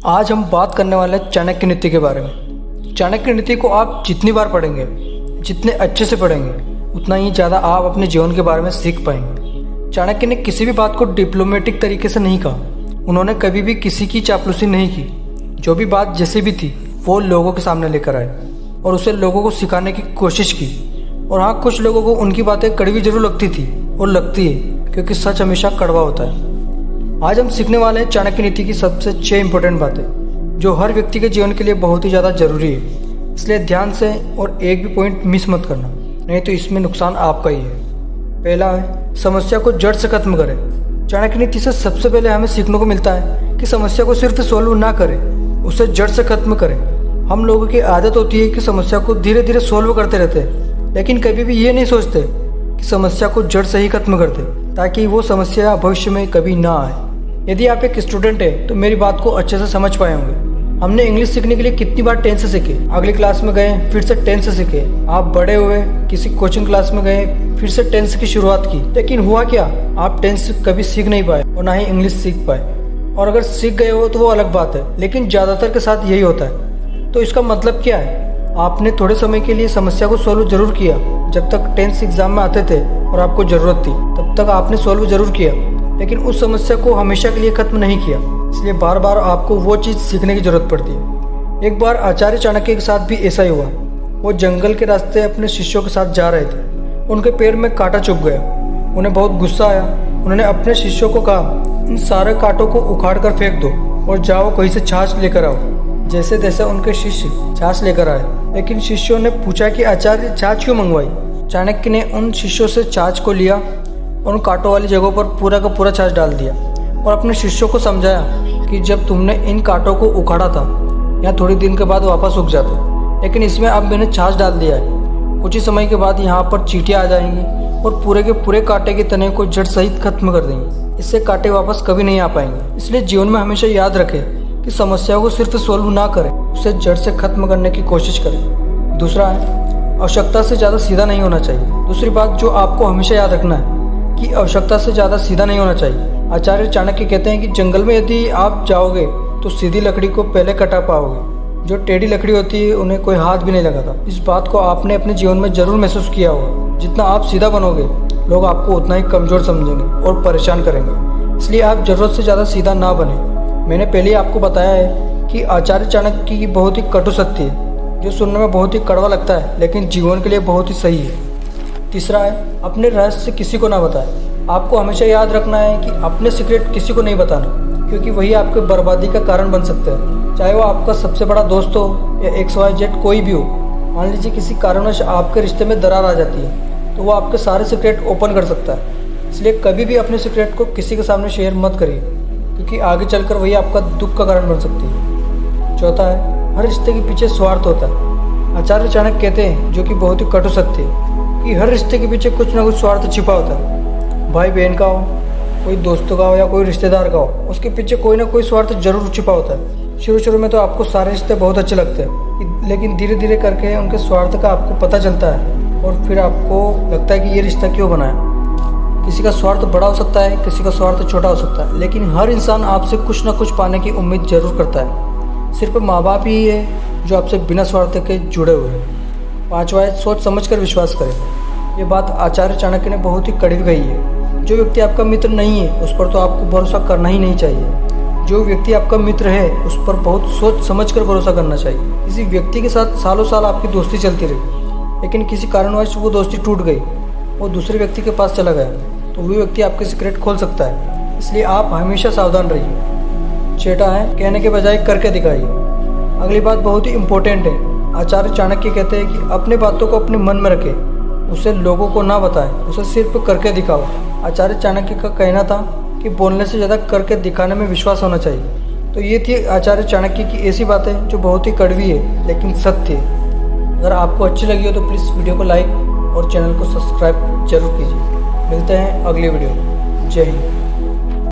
आज हम बात करने वाले हैं चाणक्य नीति के बारे में। चाणक्य नीति को आप जितनी बार पढ़ेंगे, जितने अच्छे से पढ़ेंगे, उतना ही ज़्यादा आप अपने जीवन के बारे में सीख पाएंगे। चाणक्य ने किसी भी बात को डिप्लोमेटिक तरीके से नहीं कहा। उन्होंने कभी भी किसी की चापलूसी नहीं की। जो भी बात जैसी भी थी वो लोगों के सामने लेकर आए और उसे लोगों को सिखाने की कोशिश की। और हाँ, कुछ लोगों को उनकी बातें कड़वी जरूर लगती थी और लगती है, क्योंकि सच हमेशा कड़वा होता है। आज हम सीखने वाले हैं चाणक्य नीति की सबसे 6 इंपॉर्टेंट बातें, जो हर व्यक्ति के जीवन के लिए बहुत ही ज़्यादा जरूरी है। इसलिए ध्यान से और एक भी पॉइंट मिस मत करना, नहीं तो इसमें नुकसान आपका ही है। पहला है, समस्या को जड़ से खत्म करें। चाणक्य नीति से सबसे पहले हमें सीखने को मिलता है कि समस्या को सिर्फ सोल्व ना करें, उसे जड़ से खत्म करें। हम लोगों की आदत होती है कि समस्या को धीरे धीरे सोल्व करते रहते हैं, लेकिन कभी भी ये नहीं सोचते कि समस्या को जड़ से ही खत्म कर दे, ताकि वो समस्या भविष्य में कभी ना आए। यदि आप एक स्टूडेंट हैं तो मेरी बात को अच्छे से समझ पाए होंगे। हमने इंग्लिश सीखने के लिए कितनी बार टेंस से सीखे, अगली क्लास में गए फिर से टेंस से सीखे। आप बड़े हुए, किसी कोचिंग क्लास में गए, फिर से टेंस की शुरुआत की, लेकिन हुआ क्या, आप टेंस कभी सीख नहीं पाए और ना ही इंग्लिश सीख पाए। और अगर सीख गए हो तो वो अलग बात है, लेकिन ज़्यादातर के साथ यही होता है। तो इसका मतलब क्या है, आपने थोड़े समय के लिए समस्या को सोल्व जरूर किया। जब तक टेंस एग्जाम में आते थे और आपको ज़रूरत थी, तब तक आपने सोल्व जरूर किया, लेकिन उस समस्या को हमेशा के लिए खत्म नहीं किया। इसलिए बार बार आपको वो चीज़ सीखने की जरूरत पड़ती है। एक बार आचार्य चाणक्य के साथ भी ऐसा ही हुआ। वो जंगल के रास्ते अपने शिष्यों के साथ जा रहे थे। उनके पैर में कांटा चुभ गया। उन्हें बहुत गुस्सा आया। उन्होंने अपने शिष्यों को कहा, इन सारे कांटों को उखाड़ कर फेंक दो और जाओ कहीं से छाछ लेकर आओ। जैसे तैसे उनके शिष्य छाछ लेकर आए, लेकिन शिष्यों ने पूछा कि आचार्य छाछ क्यों मंगवाई। चाणक्य ने उन शिष्यों से छाछ को लिया, उन कांटों वाली जगहों पर पूरा का पूरा छाछ डाल दिया और अपने शिष्यों को समझाया कि जब तुमने इन कांटों को उखाड़ा था, यहाँ थोड़ी दिन के बाद वापस उग जाते, लेकिन इसमें अब मैंने छाछ डाल दिया है। कुछ ही समय के बाद यहाँ पर चींटियाँ आ जाएंगी और पूरे के पूरे कांटे के तने को जड़ सहित खत्म कर देंगी। इससे कांटे वापस कभी नहीं आ पाएंगे। इसलिए जीवन में हमेशा याद रखें कि समस्याओं को सिर्फ सोल्व ना करें, उसे जड़ से खत्म करने की कोशिश करें। दूसरा है, आवश्यकता से ज़्यादा सीधा नहीं होना चाहिए। दूसरी बात जो आपको हमेशा याद रखना है कि आवश्यकता से ज़्यादा सीधा नहीं होना चाहिए। आचार्य चाणक्य कहते हैं कि जंगल में यदि आप जाओगे तो सीधी लकड़ी को पहले कटा पाओगे, जो टेढ़ी लकड़ी होती है उन्हें कोई हाथ भी नहीं लगाता। इस बात को आपने अपने जीवन में जरूर महसूस किया होगा। जितना आप सीधा बनोगे, लोग आपको उतना ही कमज़ोर समझेंगे और परेशान करेंगे। इसलिए आप ज़रूरत से ज़्यादा सीधा ना बने। मैंने पहले ही आपको बताया है कि आचार्य चाणक्य की बहुत ही कटु सत्य है, जो सुनने में बहुत ही कड़वा लगता है, लेकिन जीवन के लिए बहुत ही सही है। तीसरा है, अपने रहस्य किसी को ना बताएं। आपको हमेशा याद रखना है कि अपने सीक्रेट किसी को नहीं बताना, क्योंकि वही आपके बर्बादी का कारण बन सकते हैं। चाहे वो आपका सबसे बड़ा दोस्त हो या XYZ कोई भी हो। मान लीजिए किसी कारणवश आपके रिश्ते में दरार आ जाती है, तो वो आपके सारे सीक्रेट ओपन कर सकता है। इसलिए कभी भी अपने सीक्रेट को किसी के सामने शेयर मत करिए, क्योंकि आगे चलकर वही आपका दुख का कारण बन सकती है। चौथा है, हर रिश्ते के पीछे स्वार्थ होता है। आचार्य चाणक्य कहते हैं, जो कि बहुत ही कटु सत्य है, कि हर रिश्ते के पीछे कुछ ना कुछ स्वार्थ छिपा होता है। भाई बहन का हो, कोई दोस्तों का हो या कोई रिश्तेदार का हो, उसके पीछे कोई ना कोई स्वार्थ जरूर छिपा होता है। शुरू में तो आपको सारे रिश्ते बहुत अच्छे लगते हैं, लेकिन धीरे धीरे करके उनके स्वार्थ का आपको पता चलता है और फिर आपको लगता है कि ये रिश्ता क्यों बनाया। किसी का स्वार्थ बड़ा हो सकता है, किसी का स्वार्थ छोटा हो सकता है, लेकिन हर इंसान आपसे कुछ ना कुछ पाने की उम्मीद जरूर करता है। सिर्फ माँ बाप ही है जो आपसे बिना स्वार्थ के जुड़े हुए हैं। पांचवा है, सोच समझ कर विश्वास करें। ये बात आचार्य चाणक्य ने बहुत ही कड़वी कही है। जो व्यक्ति आपका मित्र नहीं है, उस पर तो आपको भरोसा करना ही नहीं चाहिए। जो व्यक्ति आपका मित्र है, उस पर बहुत सोच समझ कर भरोसा करना चाहिए। किसी व्यक्ति के साथ सालों साल आपकी दोस्ती चलती रही, लेकिन किसी कारणवश वो दोस्ती टूट गई, वो दूसरे व्यक्ति के पास चला गया, तो वही व्यक्ति आपके सीक्रेट खोल सकता है। इसलिए आप हमेशा सावधान रहिए। छठा है, कहने के बजाय करके दिखाइए। अगली बात बहुत ही इम्पोर्टेंट है। आचार्य चाणक्य कहते हैं कि अपनी बातों को अपने मन में रखें, उसे लोगों को ना बताएं, उसे सिर्फ करके दिखाओ। आचार्य चाणक्य का कहना था कि बोलने से ज़्यादा करके दिखाने में विश्वास होना चाहिए। तो ये थी आचार्य चाणक्य की ऐसी बातें जो बहुत ही कड़वी है, लेकिन सत्य है। अगर आपको अच्छी लगी हो तो प्लीज़ वीडियो को लाइक और चैनल को सब्सक्राइब जरूर कीजिए। मिलते हैं अगली वीडियो में। जय हिंद।